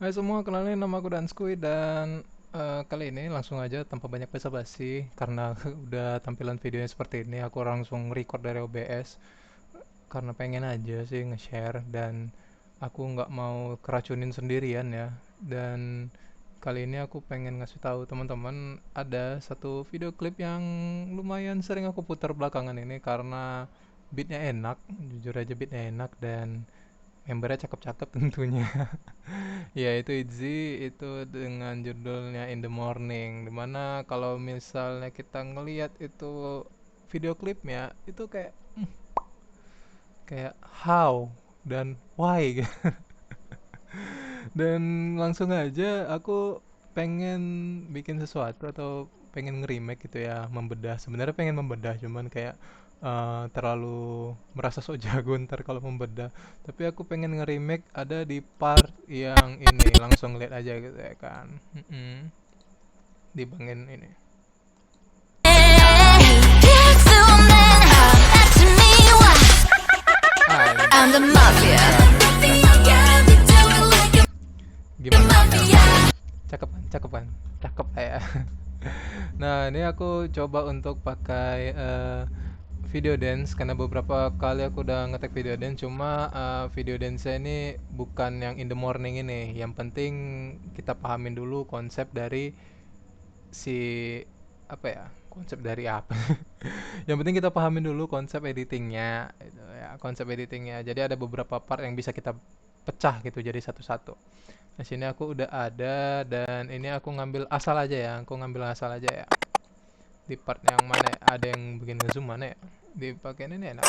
Hai semua, kenalin nama aku Danskuy dan kali ini langsung aja tanpa banyak basa-basi karena udah tampilan videonya seperti ini, aku langsung record dari OBS karena pengen aja sih nge-share dan aku nggak mau keracunin sendirian ya. Dan kali ini aku pengen ngasih tahu teman-teman ada satu video klip yang lumayan sering aku putar belakangan ini karena beatnya enak, jujur aja beatnya enak dan membernya cakep-cakep tentunya. Ya itu Itzy, itu dengan judulnya In the Morning, dimana kalau misalnya kita ngelihat itu video klipnya itu kayak how dan why gitu. Dan langsung aja aku pengen bikin sesuatu atau pengen nge-remake gitu ya, membedah. Sebenarnya pengen membedah, cuman kayak terlalu merasa sok jago ntar kalau membedah. Tapi aku pengen nge-remake ada di part yang ini, langsung lihat aja gitu ya kan. Dibangin ini. I'm the mafia. Gimana? Cakep kan? Cakep kan? Cakep lah ya. Nah, ini aku coba untuk pakai video dance karena beberapa kali aku udah ngetek video dance, cuma video dance ini bukan yang In the Morning ini. Yang penting kita pahamin dulu konsep dari si apa ya? Konsep dari apa? Yang penting kita pahamin dulu konsep editingnya, gitu ya. Konsep editingnya. Jadi ada beberapa part yang bisa kita pecah gitu jadi satu-satu. Nah, sini aku udah ada dan ini aku ngambil asal aja ya. Aku ngambil asal aja ya. Di part yang mana ya? Ada yang bikin ngezoom mana ya? Dipakai ini enak.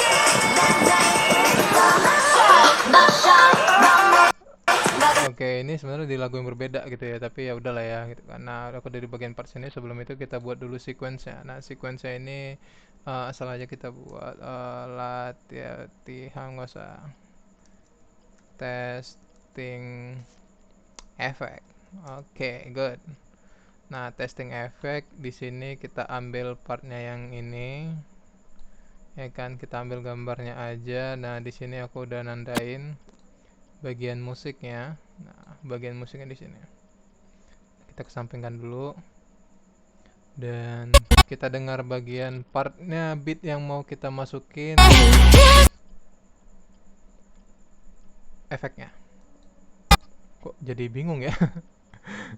Oke, ini sebenarnya di lagu yang berbeda gitu ya, tapi ya udahlah ya gitu. Karena aku dari bagian part sini, sebelum itu kita buat dulu sequence-nya. Nah, sequence-nya ini asal aja kita buat latihan, nggak usah testing effect. Oke, good. Nah, testing effect di sini kita ambil partnya yang ini. Ya kan, kita ambil gambarnya aja. Nah, di sini aku udah nandain bagian musiknya. Nah, bagian musiknya di sini. Kita kesampingkan dulu. Dan kita dengar bagian partnya beat yang mau kita masukin efeknya. Kok jadi bingung ya?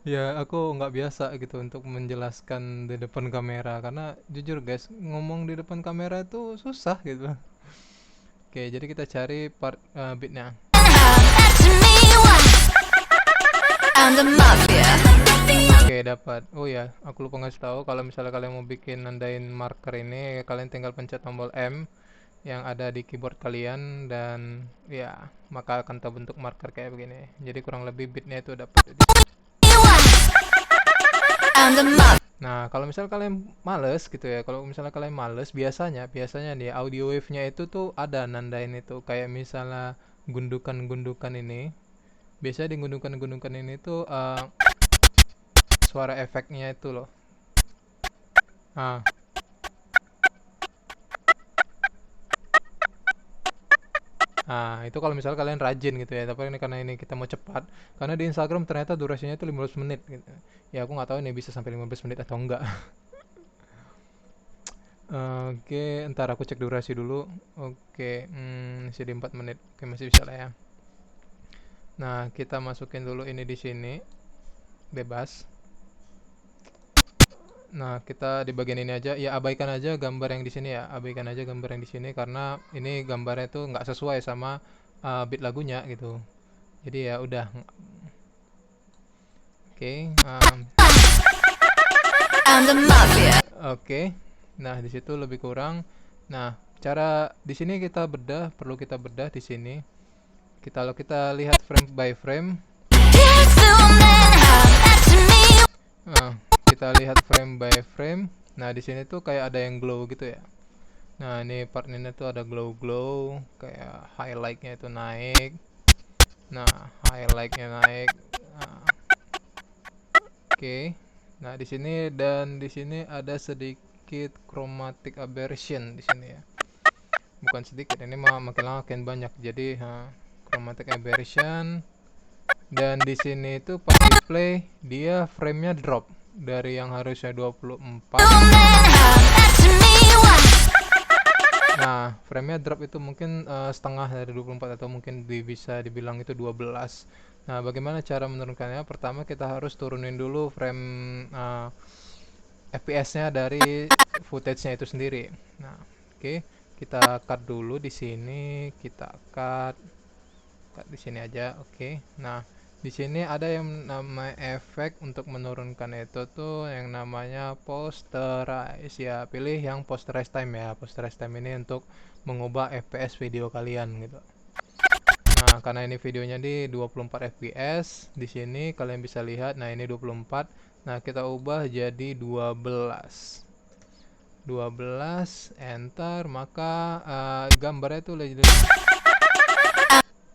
Ya aku nggak biasa gitu untuk menjelaskan di depan kamera karena jujur guys ngomong di depan kamera itu susah gitu. Oke, jadi kita cari part beatnya. I'm the mafia. Oke, dapat. Oh ya, aku lupa ngasih tahu kalau misalnya kalian mau bikin nandain marker ini, kalian tinggal pencet tombol M yang ada di keyboard kalian dan ya, maka akan terbentuk marker kayak begini. Jadi kurang lebih bitnya itu dapat di sini. I'm the mafia. Nah, kalau misalnya kalian males gitu ya, kalau misalnya kalian males, biasanya nih audio wave-nya itu tuh ada nandain itu kayak misalnya gundukan-gundukan ini. Biasanya di gundukan-gundukan ini tuh suara efeknya itu loh. Ah, Nah, itu kalau misalnya kalian rajin gitu ya. Tapi ini karena ini kita mau cepat. Karena di Instagram ternyata durasinya itu 15 menit gitu. Ya aku nggak tahu ini bisa sampai 15 menit atau enggak. Oke, ntar aku cek durasi dulu. Oke, masih di 4 menit. Oke, masih bisa lah ya. Nah, kita masukin dulu ini di sini. Bebas. Nah, kita di bagian ini aja. Ya, abaikan aja gambar yang di sini ya. Abaikan aja gambar yang di sini karena ini gambarnya itu nggak sesuai sama beat lagunya gitu. Jadi ya udah. Oke, I'm the mafia. oke. Nah, di situ lebih kurang. Nah, cara di sini kita bedah, perlu kita bedah di sini. Kalau kita lihat frame by frame, nah, kita lihat frame by frame. Nah, di sini tuh kayak ada yang glow gitu ya. Nah, ini part ini tuh ada glow-glow, kayak highlightnya itu naik. Nah, highlightnya naik. Nah, oke. Nah, di sini dan di sini ada sedikit chromatic aberration di sini ya. Bukan sedikit, ini mah makin lama makin banyak. Jadi, chromatic aberration. Dan di sini itu pas di play dia frame-nya drop dari yang harusnya 24. Nah, frame-nya drop itu mungkin setengah dari 24 atau mungkin bisa dibilang itu 12. Nah, bagaimana cara menurunkannya? Pertama kita harus turunin dulu frame FPS-nya dari footage-nya itu sendiri. Nah, oke, kita cut dulu di sini, kita cut di sini aja, oke. Nah, di sini ada yang namanya efek untuk menurunkan itu tuh yang namanya posterize ya. Pilih yang posterize time ya. Posterize time ini untuk mengubah FPS video kalian gitu. Nah, karena ini videonya di 24 fps, di sini kalian bisa lihat. Nah, ini 24. Nah, kita ubah jadi 12. 12 enter, maka gambarnya tuh lebih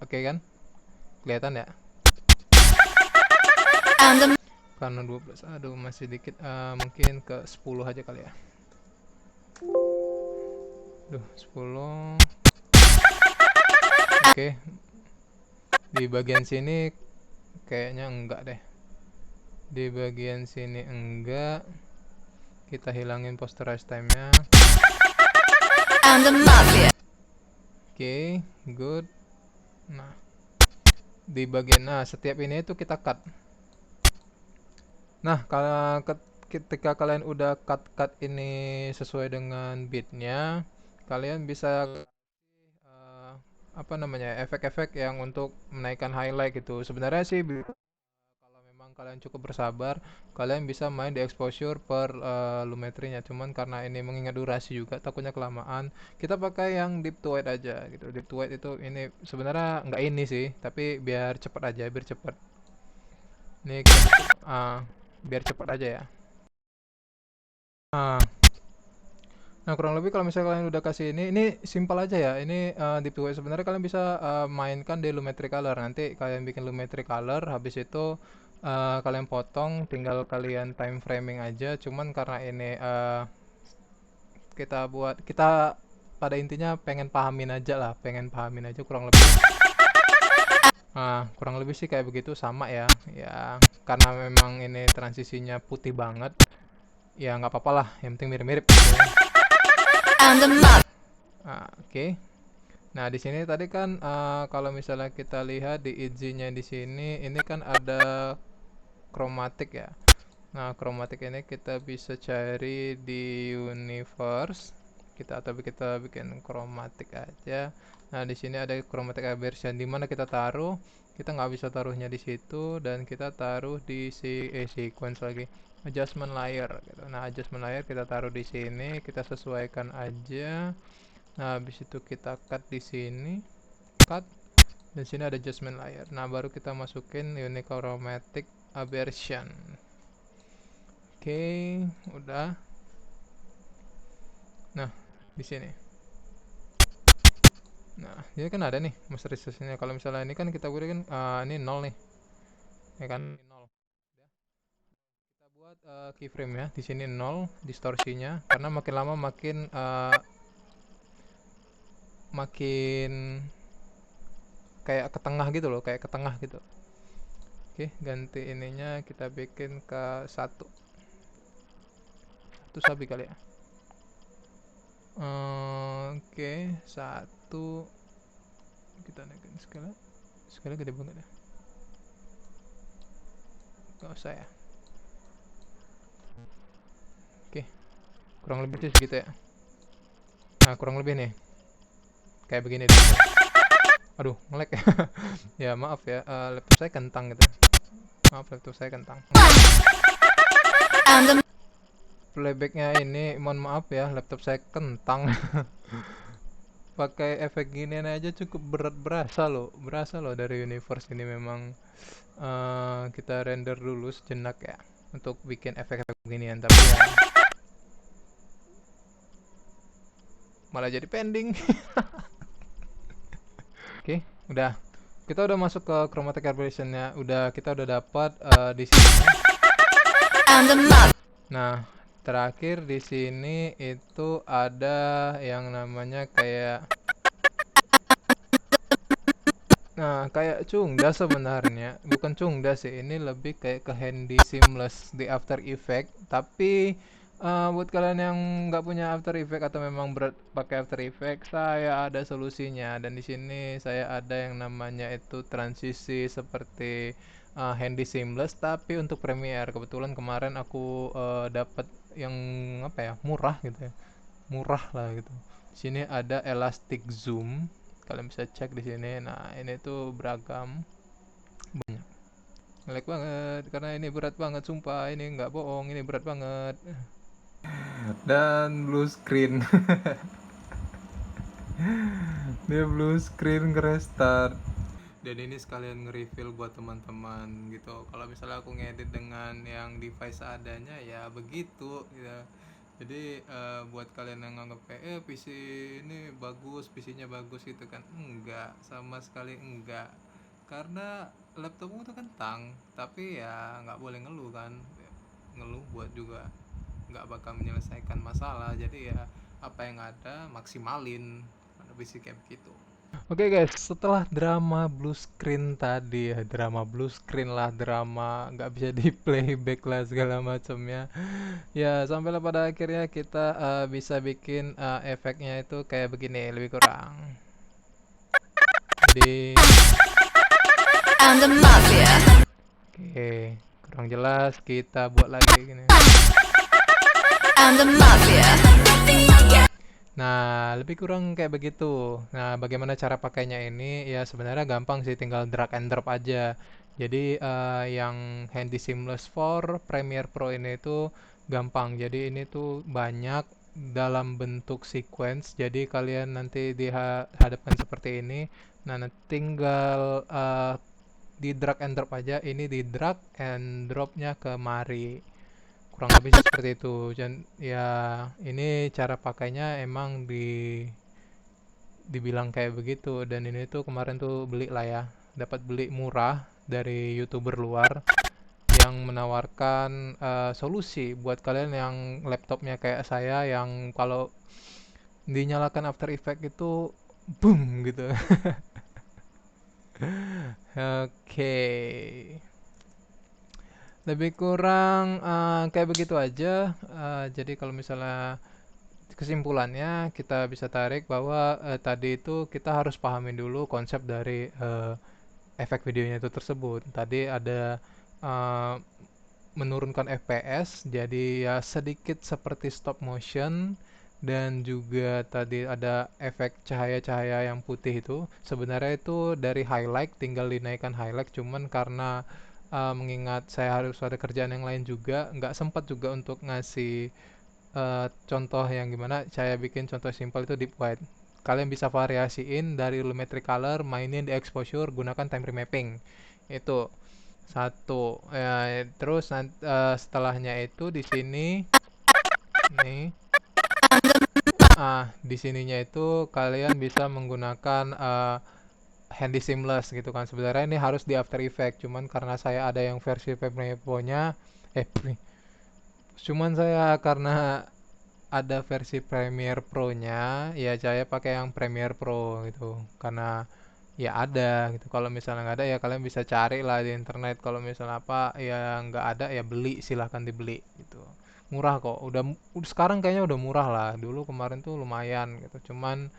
oke kan? Kelihatan ya? Karena 12, aduh masih dikit, mungkin ke 10 aja kali ya. Duh, 10. Oke. Di bagian sini kayaknya enggak deh. Di bagian sini enggak. Kita hilangin posterize time-nya. Oke, good. Nah, di bagian setiap ini itu kita cut. Nah, kalau ketika kalian udah cut ini sesuai dengan bitnya, kalian bisa apa namanya, efek-efek yang untuk menaikkan highlight gitu. Sebenarnya sih kalau memang kalian cukup bersabar, kalian bisa main di exposure per lumetrinya. Cuman karena ini mengingat durasi juga, takutnya kelamaan, kita pakai yang deep to white aja gitu. Deep to white itu ini sebenarnya nggak ini sih, tapi biar cepat aja, biar cepat. Ini kita biar cepat aja ya. Nah, kurang lebih kalau misalnya kalian udah kasih ini simpel aja ya. Ini deep to white sebenarnya kalian bisa mainkan di lumetri color. Nanti kalian bikin lumetri color, habis itu kalian potong, tinggal kalian time framing aja. Cuman karena ini kita pada intinya pengen pahamin aja kurang lebih. Kurang lebih sih kayak begitu, sama ya. Ya, karena memang ini transisinya putih banget. Ya nggak apa-apa lah, yang penting mirip-mirip gitu ya. Oke. Nah, di sini tadi kan kalau misalnya kita lihat di IG-nya di sini, ini kan ada kromatik ya. Nah, kromatik ini kita bisa cari di universe. Atau kita bikin kromatik aja. Nah, di sini ada chromatic aberration, di mana kita taruh. Kita nggak bisa taruhnya di situ, dan kita taruh di sequence lagi. Adjustment layer gitu. Nah, adjustment layer kita taruh di sini, kita sesuaikan aja. Nah, habis itu kita cut di sini, cut. Dan sini ada adjustment layer. Nah, baru kita masukin unique chromatic aberration. Oke, udah. Nah, di sini. Nah, ini kan ada nih masterization-nya. Kalau misalnya ini kan kita berikan ini 0 nih. Ya kan? 0. Kita buat keyframe ya. Di sini 0 distorsinya, karena makin lama makin kayak ke tengah gitu loh, kayak ke tengah gitu. Oke, ganti ininya kita bikin ke 1. Itu sabi kali ya. Oke, 1. Kita naikin skala gede banget ya. Gak usah ya. Oke, kurang lebih sih segitu ya. Nah, kurang lebih nih kayak begini deh. Aduh, nge-lag ya. Ya maaf ya, laptop saya kentang gitu. Maaf, laptop saya kentang. Playbacknya ini, mohon maaf ya, laptop saya kentang. Pakai efek ginian aja cukup berasa loh dari universe ini. Memang kita render dulu sejenak ya untuk bikin efek-efek beginian, tapi ya malah jadi pending. Oke, udah. Kita udah masuk ke chromatic aberration-nya. Kita udah dapat di sini. Nah, terakhir di sini itu ada yang namanya kayak Nah, kayak Cungda sebenarnya, bukan Cungda sih, ini lebih kayak ke Handy Seamless di After Effect. Tapi buat kalian yang nggak punya After Effect atau memang berat pakai After Effect, saya ada solusinya. Dan di sini saya ada yang namanya itu transisi seperti Handy Seamless, tapi untuk Premiere. Kebetulan kemarin aku dapat yang apa ya, murah gitu ya, murah lah gitu. Di sini ada Elastic Zoom, kalian bisa cek di sini. Nah, ini tuh beragam, banyak. Ngelag banget karena ini berat banget, sumpah ini nggak bohong, ini berat banget. Dan blue screen. Dia blue screen nge-restart. Dan ini sekalian nge-reveal buat teman-teman gitu. Kalau misalnya aku ngedit dengan yang device adanya ya begitu ya. Jadi buat kalian yang nganggap kayak PC ini bagus, PC-nya bagus gitu kan. Enggak, sama sekali enggak. Karena laptopmu tuh kentang, tapi ya nggak boleh ngeluh kan. Ngeluh buat juga nggak bakal menyelesaikan masalah. Jadi ya apa yang ada maksimalin. Ada PC kayak begitu. Oke guys, setelah drama blue screen tadi ya, drama blue screen lah, drama nggak bisa di playback lah segala macamnya. Ya, sampailah pada akhirnya kita bisa bikin efeknya itu kayak begini, lebih kurang. Jadi, I'm the mafia. oke, kurang jelas, kita buat lagi gini. I'm the mafia. Nah, lebih kurang kayak begitu. Nah, bagaimana cara pakainya ini? Ya sebenarnya gampang sih, tinggal drag and drop aja. Jadi yang Handy Seamless for Premiere Pro ini tuh gampang. Jadi ini tuh banyak dalam bentuk sequence. Jadi kalian nanti dihadapkan seperti ini. Nah, tinggal di drag and drop aja. Ini di drag and dropnya kemari, kurang lebih sih seperti itu. Dan ya ini cara pakainya emang dibilang kayak begitu. Dan ini tuh kemarin tuh beli lah ya, dapat beli murah dari YouTuber luar yang menawarkan solusi buat kalian yang laptopnya kayak saya yang kalau dinyalakan After Effects itu boom gitu. Oke, lebih kurang kayak begitu aja. Jadi kalau misalnya kesimpulannya kita bisa tarik bahwa tadi itu kita harus pahamin dulu konsep dari efek videonya itu tersebut. Tadi ada uh, menurunkan FPS, jadi ya sedikit seperti stop motion, dan juga tadi ada efek cahaya-cahaya yang putih itu. Sebenarnya itu dari highlight, tinggal dinaikkan highlight, cuman karena mengingat saya harus ada kerjaan yang lain juga, nggak sempat juga untuk ngasih contoh yang gimana saya bikin contoh simpel itu deep white. Kalian bisa variasiin dari lumetri color, mainin di exposure, gunakan time remapping. Itu satu. Ya, terus setelahnya itu di sini nih, di sininya itu kalian bisa menggunakan Handy Seamless gitu kan. Sebenarnya ini harus di After Effects, cuman karena saya ada yang versi Premiere Pro-nya, cuman saya karena ada versi Premiere Pro-nya, ya saya pakai yang Premiere Pro gitu. Karena ya ada gitu. Kalau misalnya nggak ada ya kalian bisa cari lah di internet. Kalau misalnya apa ya nggak ada ya beli, silahkan dibeli gitu. Murah kok. Udah sekarang kayaknya udah murah lah. Dulu kemarin tuh lumayan gitu. Cuman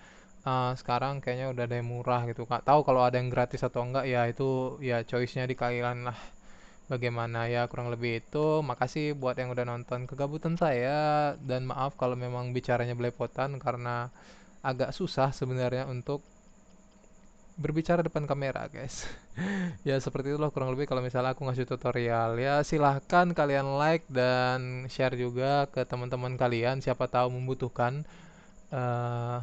sekarang kayaknya udah ada yang murah gitu. Nggak tahu kalau ada yang gratis atau enggak, ya itu ya choice-nya di kalian lah. Bagaimana ya, kurang lebih itu. Makasih buat yang udah nonton kegabutan saya, dan maaf kalau memang bicaranya belepotan karena agak susah sebenarnya untuk berbicara depan kamera, guys. Ya seperti itulah kurang lebih kalau misalnya aku ngasih tutorial. Ya silahkan kalian like dan share juga ke teman-teman kalian, siapa tahu membutuhkan eh,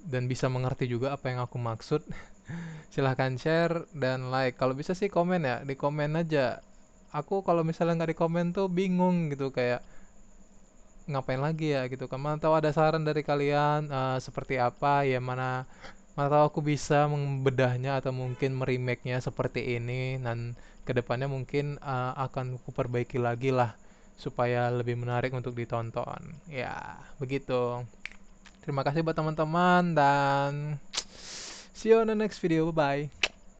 dan bisa mengerti juga apa yang aku maksud. Silahkan share dan like. Kalau bisa sih komen ya, di komen aja. Aku kalau misalnya nggak di komen tuh bingung gitu, kayak ngapain lagi ya gitu kan. Mana tahu ada saran dari kalian seperti apa ya, mana tahu aku bisa membedahnya atau mungkin merimake-nya seperti ini, dan kedepannya mungkin akan aku perbaiki lagi lah supaya lebih menarik untuk ditonton. Ya, begitu. Terima kasih buat teman-teman dan see you on the next video. Bye bye.